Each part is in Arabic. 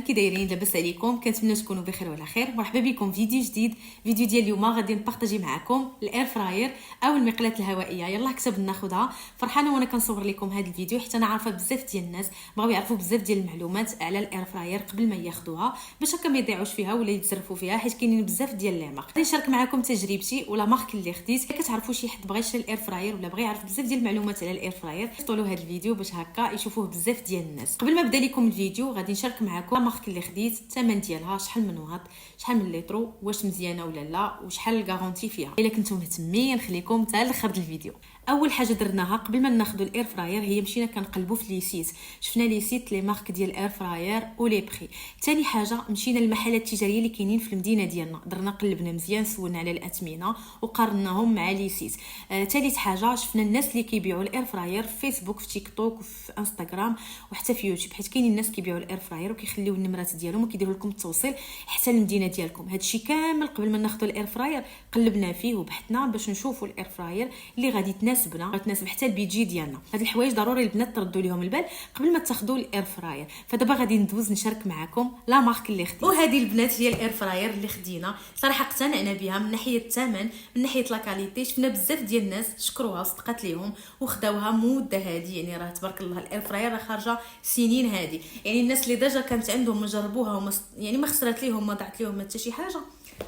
كي دايرين؟ لاباس عليكم؟ كنتمنى تكونوا بخير وعلى خير. مرحبا بكم فيديو جديد. فيديو ديال اليوم غادي نبارطاجي معكم الاير فراير او المقلاة الهوائيه. يلا كتب ناخذها. فرحانه وانا كنصور لكم هذا الفيديو حتى انا عارفه بزاف ديال الناس بغاو يعرفوا بزاف ديال المعلومات على الاير فراير قبل ما ياخذوها باش هكا ما يضيعوش فيها ولا يتزرفوا فيها، حيت كاينين بزاف ديال لي مارك. غادي نشارك معكم تجربتي ولا مارك اللي خديت. كتعرفوا شي حد بغى يشري الاير فراير ولا بغى يعرف بزاف ديال المعلومات على الاير فراير، طولوا هذا الفيديو باش هكا يشوفوه بزاف ديال الناس. قبل ما نبدا لكم الفيديو غادي نشارك معكم مارك اللي خديت، الثمن ديالها، شحال من واط، شحال من لترو، واش مزيانه ولا لا، وشحال الغارونتي فيها. الا كنتم مهتمين خليكم حتى لاخر الفيديو. اول حاجه درناها قبل ما ناخذوا الاير فراير هي مشينا كنقلبوا في لي سيت، شفنا لي سيت لي مارك ديال الاير فراير ولي بري. ثاني حاجه مشينا للمحلات التجاريه اللي كاينين في المدينه ديالنا، درنا قلبنا مزيان، سولنا على الاثمنه وقارناهم مع لي سيت. ثالث حاجه شفنا الناس اللي كيبيعوا الاير فراير في فيسبوك، في تيك توك، وفي انستغرام، وحتى في يوتيوب، حيت كاينين الناس كيبيعوا الاير فراير وكيخليو النمرات ديالهم وكيديروا لكم التوصيل حتى المدينه ديالكم. هادشي كامل قبل ما ناخذوا الاير فراير قلبنا فيه وبحثنا باش نشوفوا الاير فراير اللي غادي تناسبنا، غتناسب حتى البيجي ديالنا. هاد الحوايج ضروري البنات تردوا ليهم البال قبل ما تاخذوا الاير فراير. فدابا غادي ندوز نشارك معكم لا مارك اللي خديت. وهذه البنات هي الاير فراير اللي خدينا. صراحه اقتنعنا بها من ناحيه الثمن، من ناحيه لا كاليتي. شفنا بزاف ديال الناس شكروها وصدقات ليهم وخداوها مده هذه، يعني راه تبارك الله الاير فراير راه خارجه سنين هذه. يعني الناس اللي ديجا كانت عندهم جربوها وما يعني ما خسرت ليهم ما ضاعت ليهم حتى شي حاجه،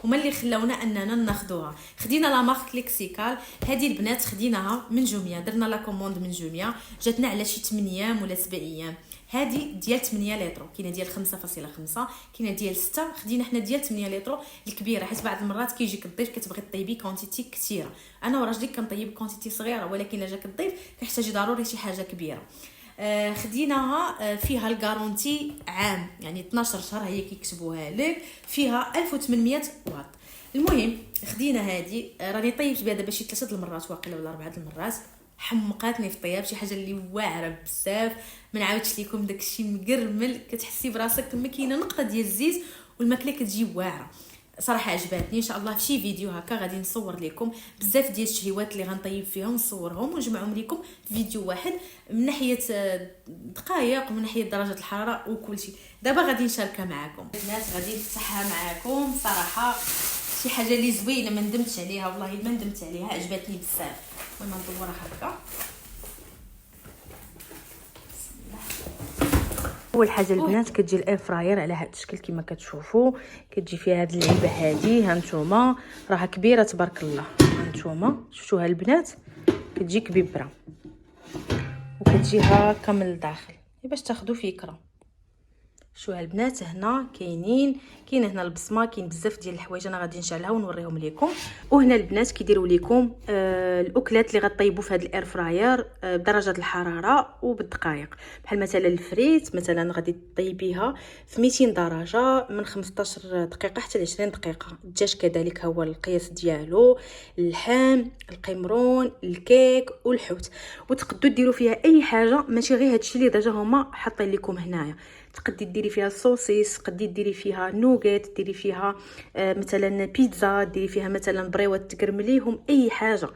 هما اللي خلاونا اننا ناخذوها. خدينا لا مارك ليكسيكال. هذه البنات خديناها من جوميا، درنا لا كوموند من جوميا، جاتنا على شي 8 ايام ولا 7 ايام. هذه ديال 8 لتر، كاينه ديال 5.5، كاينه ديال 6. خدينا حنا ديال 8 لتر الكبيره، حيت بعض المرات كيجيك الضيف كتبغي طيبي كونتيتي كثيره. انا وراجلي كنطيب كونتيتي صغيره، ولكن الا جاك الضيف كيحتاج ضروري شي حاجه كبيره. خديناها فيها الغارونتي عام، يعني 12 شهر هي كيكتبوها لك، فيها 1800 واط. المهم خدينا هذه، راني طيبت بها دابا شي 3 المرات واقيلا ولا 4 المرات. حمقاتني في الطياب، شي حاجه اللي واعره بزاف. ما نعاودش لكم داكشي مقرمل، كتحسي براسك ما كاينه نقطه ديال الزيت والماكله كتجي واعره. صراحه عجباتني. ان شاء الله في شي فيديو هكا غادي نصور لكم بزاف ديال الشهيوات اللي غنطيب فيهم، نصورهم ونجمعهم لكم في فيديو واحد من ناحيه دقائق ومن ناحيه درجه الحراره وكل شيء. دابا غادي نشاركها معكم البنات، غادي نفتحها معكم. صراحه شي حاجه اللي زوينه ما ندمتش عليها، والله ما ندمت عليها، عجبتني بزاف. المهم ندورها هكا. اول حاجه البنات كتجي الاير فراير على هذا الشكل كما كتشوفوا، كتجي فيها هذه اللعيبه هذه. ها نتوما راها كبيره تبارك الله، ها نتوما شفتوها البنات، كتجي كبيبره وكتجي هكا من الداخل باش تاخذوا فكره. شوها البنات هنا كاين هنا البصمه، كاين بزاف ديال الحوايج انا غادي نشعلها ونوريهم لكم. وهنا البنات كيديروا لكم الاكلات اللي غطيبوا في هذا الاير فراير بدرجه الحراره وبالدقائق. بحال مثلا الفريت مثلا غادي طيبيها في 200 درجه من 15 دقيقه حتى ل 20 دقيقه. الدجاج كذلك هو القياس ديالو، اللحم، القمرون، الكيك والحوت. وتقدروا ديروا فيها اي حاجه، ماشي غير هادشي اللي ديجا هما حاطين لكم هنايا. تقدري ديري فيها الصوصيس، تقدري ديري فيها نوغيت، ديري فيها مثلا بيتزا، ديري فيها مثلا بريوات تكرمليهم اي حاجه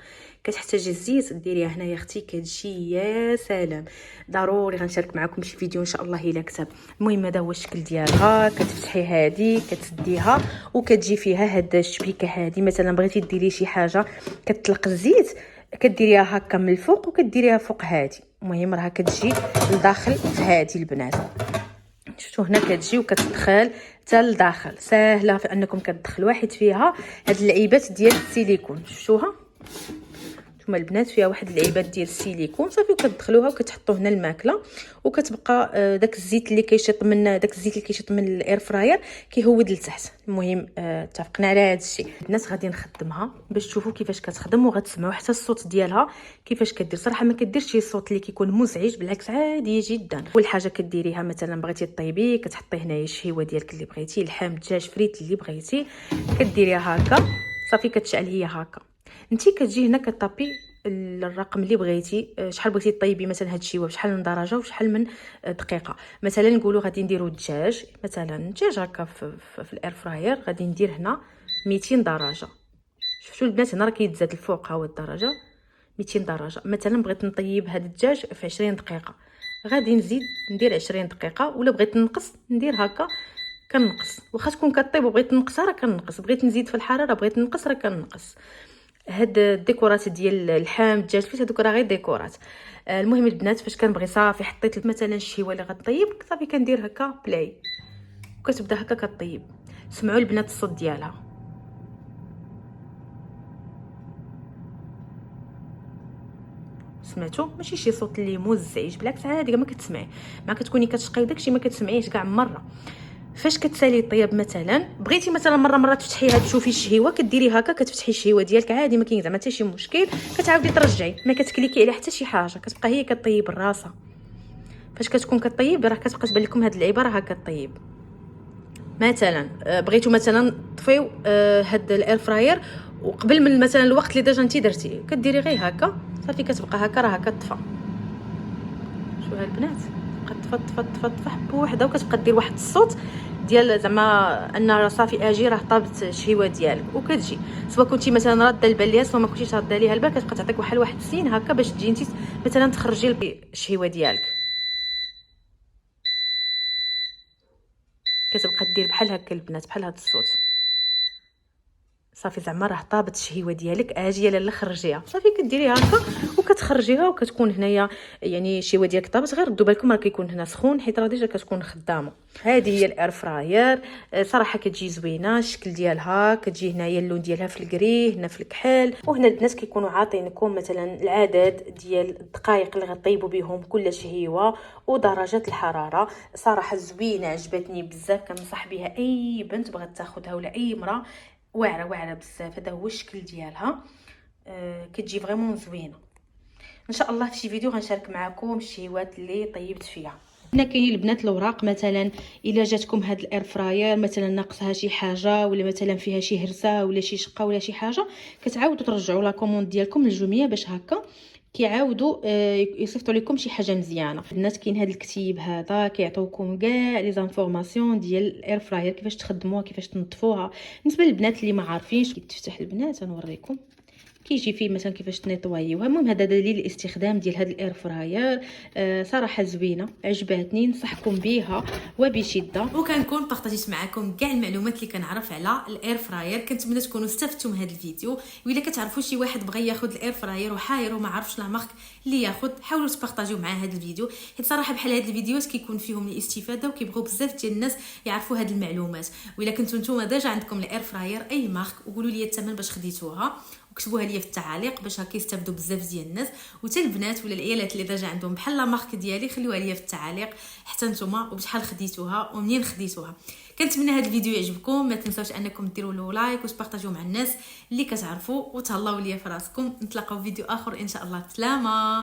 كتحتاجي الزيت ديريها هنايا اختي، كتجي يا سلام. ضروري غنشارك معكم شي فيديو ان شاء الله الا كتب. المهم هذا هو الشكل ديالها، كتفتحي هذه كتسديها وكتجي فيها هاد الشبيكه هذه. مثلا بغيتي ديري شي حاجه كتطلق الزيت كديريها هكا من الفوق وكديريها فوق هذه. المهم راها كتجي لداخل في هذه البنات، شفتوا هنا كتجي وكتدخل حتى لداخل، ساهله في انكم كتدخلوا واحد فيها هاد اللعيبات ديال السيليكون. شفتوها نتوما البنات، فيها واحد اللعيبات ديال السيليكون صافي، وكتدخلوها وكتحطوا هنا الماكله، وكتبقى داك الزيت اللي كيشط من الاير فراير كيهود لتحت. المهم اتفقنا على هذا الشيء. الناس غادي نخدمها باش تشوفوا كيفاش كتخدم، وغتسمعوا حتى الصوت ديالها كيفاش كدير. صراحه ما كديرش شي صوت اللي كيكون مزعج، بالعكس عادي جدا. اول حاجه كديريها مثلا بغيتي طيبي، كتحطي هنايا الشهيوه ديالك اللي بغيتي، اللحم، الدجاج، فريت اللي بغيتي، كديريها هكا صافي، كتشعل هي هكا. انتي كتجي هنا كطابي الرقم اللي بغيتي، شحال بغيتي طيبي مثلا هاد الشيوه بشحال من درجه وشحال من دقيقه. مثلا نقولوا غادي نديروا الدجاج، مثلا دجاج هكا في الاير فراير، غادي ندير هنا 200 درجه. شفتوا البنات هنا راه كيتزاد الفوق ها هو الدرجه 200 درجه. مثلا بغيت نطيب هاد الدجاج في 20 دقيقه، غادي نزيد ندير 20 دقيقه، ولا بغيت نقص ندير هكا كنقص. واخا تكون كطيب وبغيت نقصها راه كنقص، بغيت نزيد في الحراره بغيت نقص راه كنقص. هاد الديكورات ديال اللحم الدجاج فيت هذوك راه غير ديكورات. المهم البنات فاش كنبغي صافي حطيت مثلا الشيوه اللي غطيب صافي كندير هكا بلاي وكتبدا هكا كطيب. سمعوا البنات الصوت ديالها، سمعتوا؟ ماشي شي صوت اللي مزعج، بالعكس عادي ما كتسمعي، ما كتكوني كتشقي داكشي ما كتسمعيش كاع مره. فاش كتسالي الطياب مثلا بغيتي مثلا مره تفتحيها تشوفي الشهيوه كديري هكا كتفتحي الشهيوه ديالك عادي، ما كاين زعما حتى شي مشكل. كتعاودي ترجعي، ما كتكليكي على حتى شي حاجه، كتبقى هي كطيب راسها. فاش كتكون كطيب راه كتبقى تبان لكم هاد اللعيبه راه هكا طيب. مثلا بغيتو مثلا طفيو هاد الاير فراير، وقبل من مثلا الوقت اللي ديجا انت درتيه كديري غير هكا صافي كتبقى هكا راه هكا طفى. شو هالبنات طفى بوحده، وكتبقى دير واحد الصوت ديال زعما ان راه صافي اجي راه طابت الشهيوه ديالك. وكتجي سواء كنتي مثلا راده البال ليها سواء ما كنتيش راده ليها البال، كتبقى تعطيك واحد السين هكا باش تجي انت مثلا تخرجي الشهيوه ديالك. كتبقى دير بحال هكا البنات بحال هاد الصوت صافي زعما راه طابت الشهيوه ديالك اجي لاله خرجيها. صافي كديريها هكا وكتخرجيها وكتكون هنايا يعني الشهيوه ديالك طابت. غير ردوا بالكم راه كيكون هنا سخون حيت راه ديجا كتكون خدامه. هذه هي الاير فراير، صراحه كتجي زوينه الشكل ديالها، كتجي هنايا اللون ديالها في الكري هنا في الكحل. وهنا البنات كيكونوا عاطينكم مثلا العدد ديال الدقائق اللي غطيبوا بهم كل شهيوه ودرجات الحراره. صراحه زوينه عجبتني بزاف، كنصح بها اي بنت بغات تاخذها ولا اي امراه. واعره بزاف، هذا هو الشكل ديالها. كتجي فريمون زوينه. ان شاء الله في شي فيديو غنشارك معكم الشهيوات اللي طيبت فيها. هنا كاينين البنات الاوراق، مثلا الا جاتكم هاد الاير فراير مثلا ناقصها شي حاجه ولا مثلا فيها شي هرسه ولا شي شقه ولا شي حاجه، كتعاودوا ترجعوا لا كوموند ديالكم للجمعيه باش هكا كيعاودوا يصيفطوا لكم شي حاجه مزيانه. البنات كاين هذا الكتيب هذا كيعطيوكم كاع لي زانفورماسيون ديال الاير فراير، كيفاش تخدموها كيفاش تنظفوها. بالنسبه للبنات اللي ما عارفينش كيتفتح البنات نوريكم كيجي فيه مثلا كيفاش تنيطوايوها. المهم هذا دليل الاستخدام ديال هذا الاير فراير. صراحه زوينه عجباتني، ننصحكم بها وبشده. وكنكون بارطاجيت معكم كاع المعلومات اللي كنعرف على الاير فراير. كنتمنى تكونوا استفدتوا من هذا الفيديو. وإلا كتعرفوا شي واحد بغى ياخذ الاير فراير وحاير وما عرفش لا مارك اللي ياخذ، حاولوا تبارطاجيو معاه هذا الفيديو، حيت صراحه بحال هاد الفيديوهات كيكون فيهم الاستفاده وكيبغوا بزاف ديال الناس يعرفوا هاد المعلومات. وإلا كنتو نتوما ديجا عندكم الاير فراير اي مارك وقولوا لي الثمن باش خديتوها وكتبوها لي في التعاليق باش هكا يستافدوا بزاف ديال الناس. وتا البنات ولا العيالات اللي ديجا عندهم بحال لا مارك ديالي خليوها لي في التعاليق حتى نتوما وبشحال خديتوها ومنين خديتوها. كنتمنى هذا الفيديو يعجبكم، ما تنساوش انكم ديروا له لايك وتبارطاجيوه مع الناس اللي كتعرفوا، وتهلاو ليا في راسكم. نتلاقاو في فيديو اخر ان شاء الله. بسلامه.